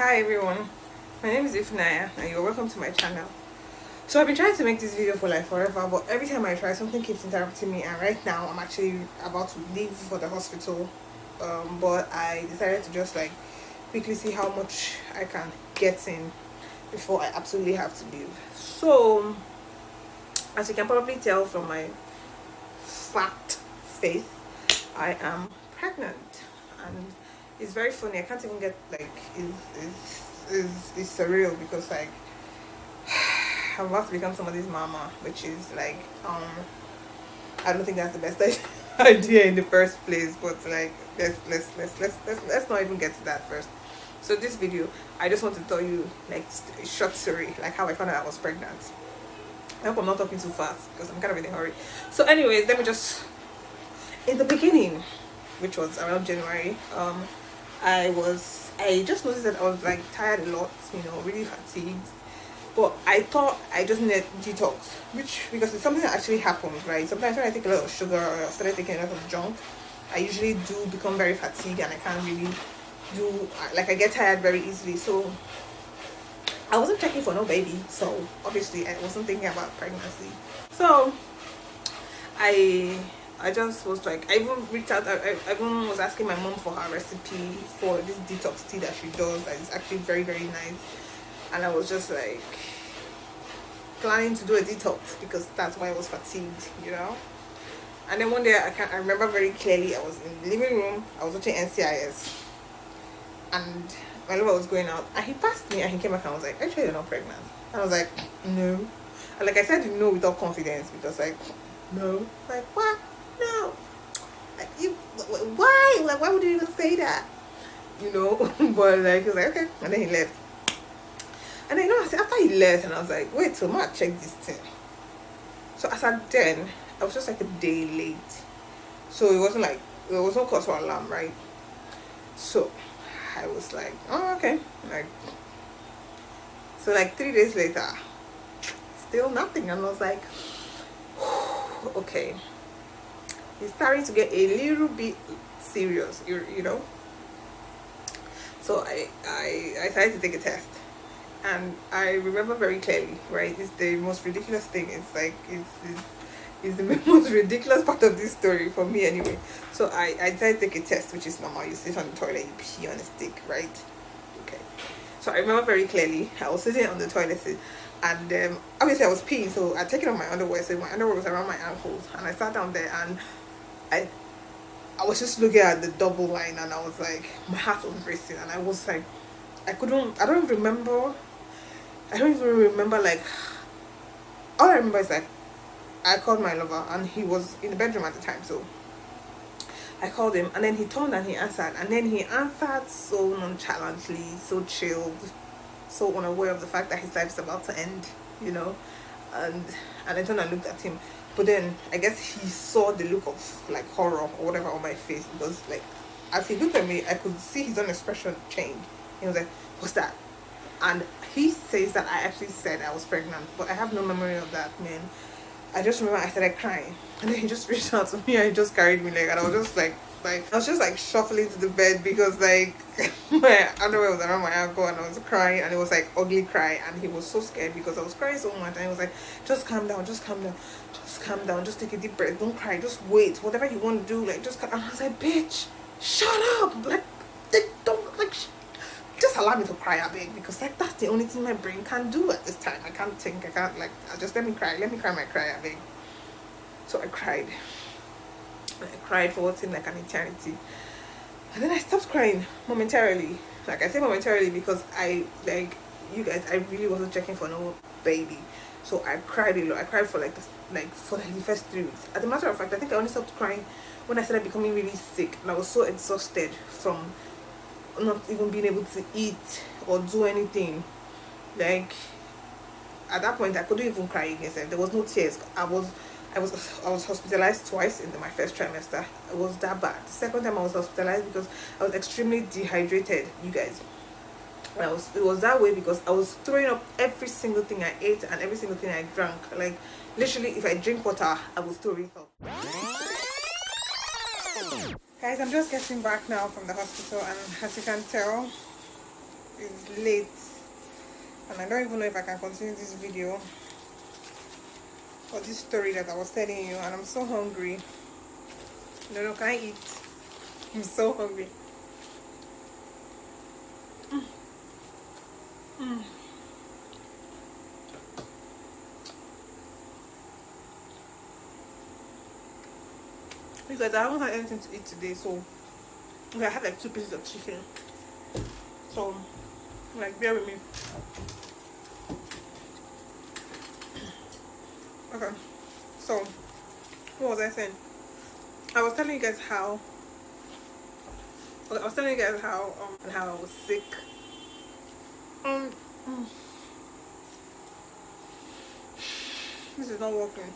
Hi everyone, my name is Ifnaya and you're welcome to my channel. So I've been trying to make this video for like forever, but every time I try something keeps interrupting me, and right now I'm actually about to leave for the hospital, but I decided to just like quickly see how much I can get in before I absolutely have to leave. So as you can probably tell from my fat face, I am pregnant, and it's very funny. I can't even get like it's surreal because like I'm about to become somebody's mama, which is like I don't think that's the best idea in the first place. But like let's not even get to that first. So this video, I just want to tell you like a short story, like how I found out I was pregnant. I hope I'm not talking too fast because I'm kind of in a hurry. So anyways, let me just, in the beginning, which was around January, I just noticed that I was like tired a lot, really fatigued. But I thought I just needed detox, because it's something that actually happens, right? Sometimes when I take a lot of sugar or I started taking a lot of junk, I usually do become very fatigued and I can't really I get tired very easily. So I wasn't checking for no baby, so obviously I wasn't thinking about pregnancy. So I just was like, I even reached out, I even was asking my mom for her recipe for this detox tea that she does that is actually very, very nice. And I was just like planning to do a detox because that's why I was fatigued, And then one day I remember very clearly, I was in the living room, I was watching NCIS, and my lover was going out, and he passed me and he came back and was like, "Actually, you're not pregnant." And I was like, "No." And like I said, no without confidence, because like, no, like what? No, like you, why? Like, why would you even say that? But like he was like, "Okay," and then he left. And then after he left, and I was like, "Wait, so much check this thing." So as at then, I was just like a day late, so it wasn't like there was no cause for alarm, right? So I was like, "Oh, okay." Like, so like 3 days later, still nothing, and I was like, okay, it's starting to get a little bit serious, So I decided to take a test, and I remember very clearly, right? It's the most ridiculous thing. It's like it's the most ridiculous part of this story for me anyway. So I decided to take a test, which is normal. You sit on the toilet, you pee on a stick, right? Okay. So I remember very clearly, I was sitting on the toilet seat, and obviously I was peeing, so I'd taken off my underwear, so my underwear was around my ankles, and I sat down there, and I was just looking at the double line, and I was like, my heart was racing, and I was like, I don't even remember, like, all I remember is like, I called my lover, and he was in the bedroom at the time, so I called him, and then he turned and he answered, and then he answered so nonchalantly, so chilled, so unaware of the fact that his life is about to end, and I turned and looked at him. But then I guess he saw the look of like horror or whatever on my face, because like as he looked at me, I could see his own expression change. He was like, "What's that?" And he says that I actually said I was pregnant, but I have no memory of that, man. I just remember I started crying, and then he just reached out to me and he just carried me, like, and I was just like I was just like shuffling to the bed, because like my underwear was around my ankle, and I was crying, and it was like ugly cry, and he was so scared because I was crying so much, and he was like, "Just calm down, just calm down, just calm down, just take a deep breath, don't cry, just wait, whatever you want to do, like just calm." And I was like, "Bitch, shut up, like don't like just allow me to cry a bit, because like that's the only thing my brain can do at this time. I can't think, I can't like, just let me cry my cry a bit." So I cried for what seemed like an eternity, and then I stopped crying momentarily. Like I say momentarily because I, like, you guys, I really wasn't checking for no baby, so I cried a lot. I cried for the first 3 weeks. As a matter of fact, I think I only stopped crying when I started becoming really sick, and I was so exhausted from not even being able to eat or do anything. Like at that point I couldn't even cry again. There was no tears. I was hospitalized twice in my first trimester. It was that bad. The second time I was hospitalized because I was extremely dehydrated, you guys. It was that way because I was throwing up every single thing I ate and every single thing I drank. Like literally, if I drink water, I will throw it up. Guys, I'm just getting back now from the hospital, and as you can tell, It's late and I don't even know if I can continue this video or this story that I was telling you, and I'm so hungry. No, can I eat? I'm so hungry. Because I haven't had anything to eat today, so I had like 2 pieces of chicken. So, like, bear with me. Okay, so what was I saying? I was telling you guys how. Okay, I was telling you guys how I was sick. This is not working.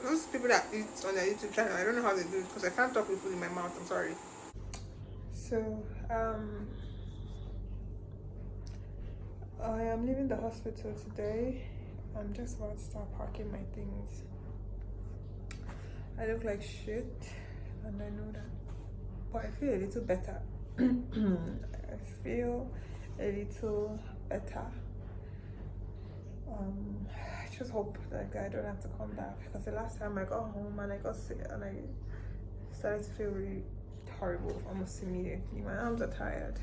Those people that eat on their YouTube channel, I don't know how they do it because I can't talk with food in my mouth. I'm sorry. So I am leaving the hospital today. I'm just about to start packing my things. I look like shit, and I know that, but I feel a little better. I feel a little better. I just hope that I don't have to come back, because the last time I got home and I got sick and I started to feel really horrible almost immediately. My arms are tired.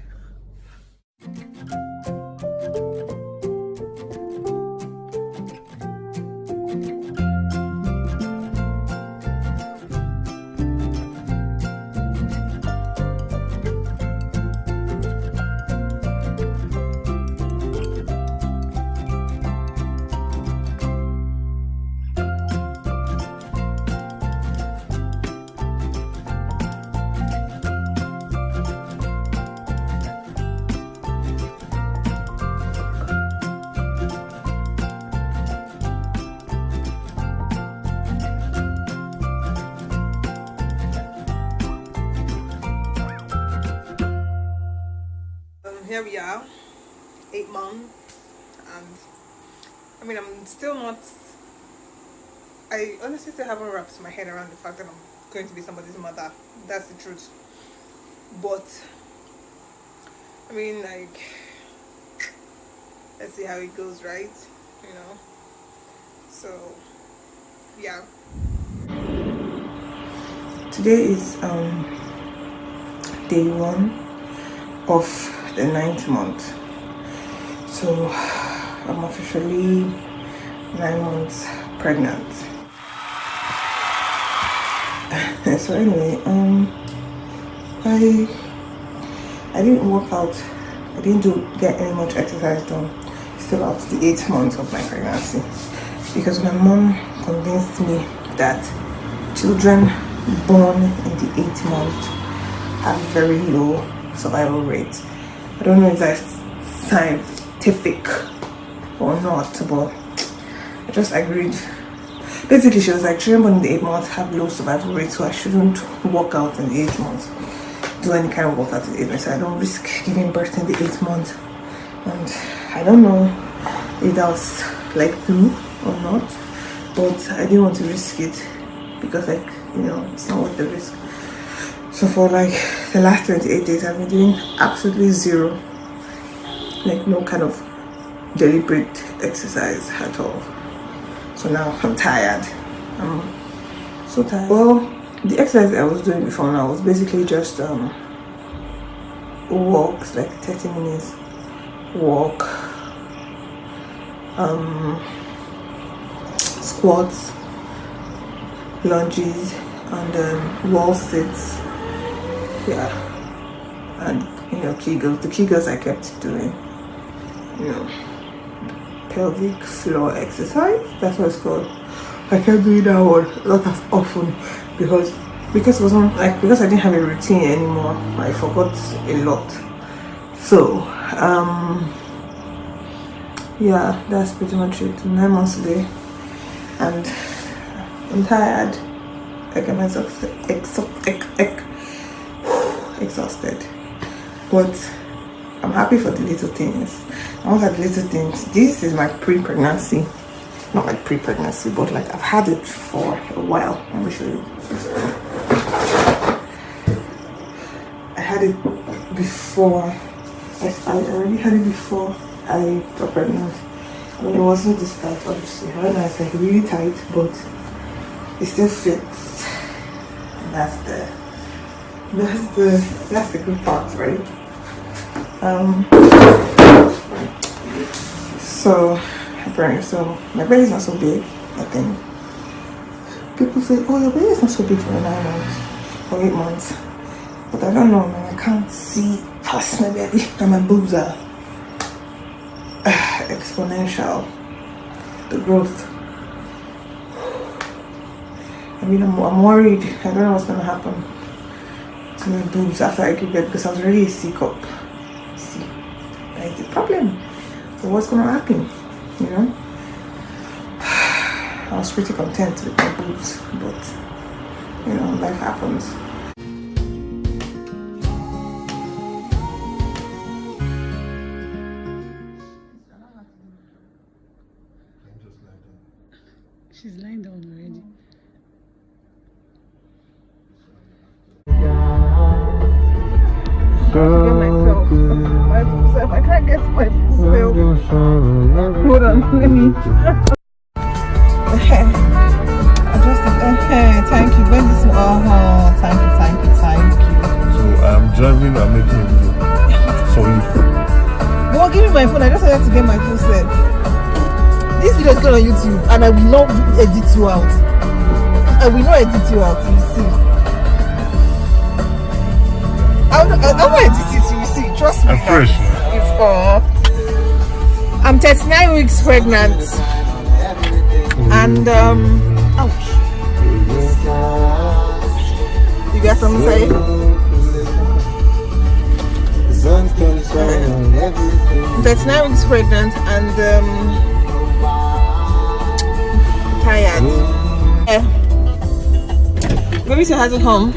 Here we are, 8 months, and I mean, I'm still not, I honestly still haven't wrapped my head around the fact that I'm going to be somebody's mother. That's the truth. But I mean, like, let's see how it goes, right? You know, so yeah. Today is day 1 of the 9th month, so I'm officially 9 months pregnant. So anyway, I didn't work out. I didn't get any much exercise done still out the 8th month of my pregnancy, because my mom convinced me that children born in the 8th month have very low survival rate. I don't know if that's scientific or not, but I just agreed. Basically, she was like, children born in the 8th month have low survival rate, so I shouldn't work out in the 8th month, do any kind of workout in the 8th month, so I don't risk giving birth in the 8th month. And I don't know if that was like true or not, but I didn't want to risk it because, like, you know, it's not worth the risk. So for like the last 28 days, I've been doing absolutely zero, like no kind of deliberate exercise at all. So now I'm tired. I'm so tired. Well, the exercise I was doing before now was basically just walks, like 30 minutes walk, squats, lunges, and wall sits. Yeah, and you know, Kegels. The Kegels I kept doing, you know, pelvic floor exercise. That's what it's called. I kept doing that one not as often because it wasn't like, because I didn't have a routine anymore. I forgot a lot. So yeah, that's pretty much it. 9 months today, and I'm tired. Like, I'm exhausted, but I'm happy for the little things. I want the little things. This is my pre-pregnancy, not like pre-pregnancy, but like I've had it for a while. Let me show you. I had it before. I already had it before I got pregnant. I mean, it wasn't this tight, obviously. Right now it's like really tight, but it still fits. And that's the good part, right? So my belly is not so big, I think. People say, oh, your belly is not so big for 9 months or 8 months. But I don't know, man. I can't see past my belly. And my boobs are exponential. The growth. I mean, I'm worried. I don't know what's going to happen to my boobs after I give birth, because I was already a C cup. See, that is the problem. So what's going to happen, you know? I was pretty content with my boobs, but, you know, life happens. She's lying down already. Myself. I can't get myself. Hold on, let me. Thank you. When this thank you. So I'm driving and making a video for you. Well, give me my phone. I just wanted to get my phone set. This video is going on YouTube, and I will not edit you out. I will not edit you out. You see. I will not edit it. You see. Trust me. I'm fresh. I'm 39 weeks pregnant, and ouch. You got something to say? 39 weeks pregnant and tired. Maybe she hasn't home.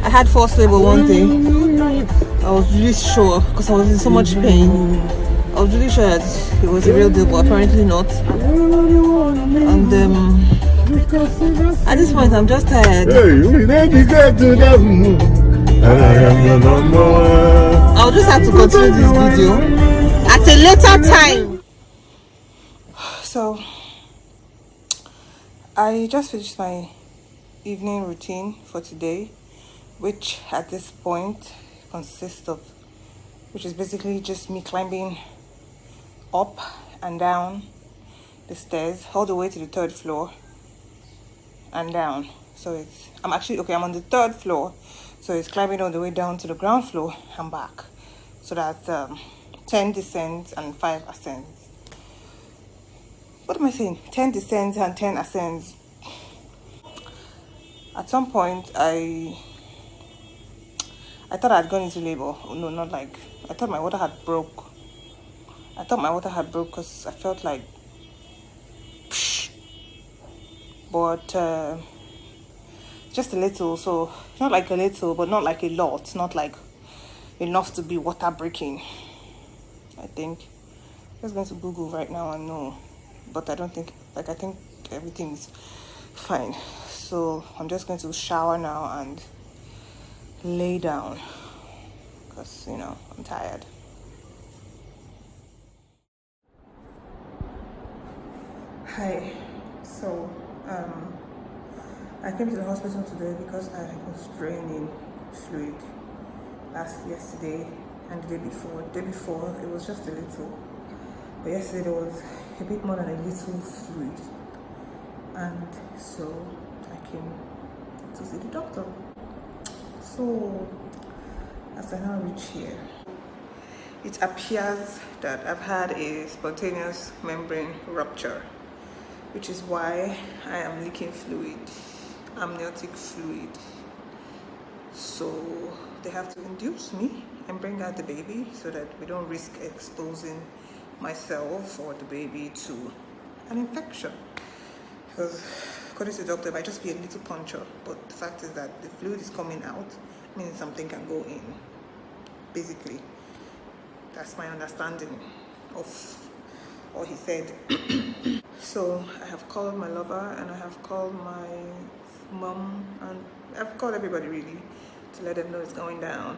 I had forced labor one day. I was really sure because I was in so much pain. I was really sure that it was a real deal, but apparently not. And at this point, I'm just tired. I'll just have to continue this video at a later time. So, I just finished my evening routine for today, which at this point consists of, which is basically just me climbing up and down the stairs all the way to the 3rd floor and down. So I'm on the 3rd floor, so it's climbing all the way down to the ground floor and back. So that's 10 descents and 5 ascents. What am I saying? 10 descents and 10 ascents. At some point I thought I'd gone into labor. Oh, no, not like, I thought my water had broke. Because I felt like, but just a little. So not like a little, but not like a lot. Not like enough to be water breaking. I think I'm just going to Google right now and know, but I don't think, I think everything's fine. So I'm just going to shower now and lay down because, you know, I'm tired. Hi. So I came to the hospital today because I was draining fluid yesterday and the day before. The day before it was just a little, but yesterday there was a bit more than a little fluid, and so I came to see the doctor. So as I now reach here, it appears that I've had a spontaneous membrane rupture, which is why I am leaking fluid, amniotic fluid. So they have to induce me and bring out the baby so that we don't risk exposing myself or the baby to an infection. Because according to the doctor, it might just be a little puncture, but the fact is that the fluid is coming out, meaning something can go in. Basically, that's my understanding of what he said. So I have called my lover and I have called my mom and I've called everybody really to let them know it's going down.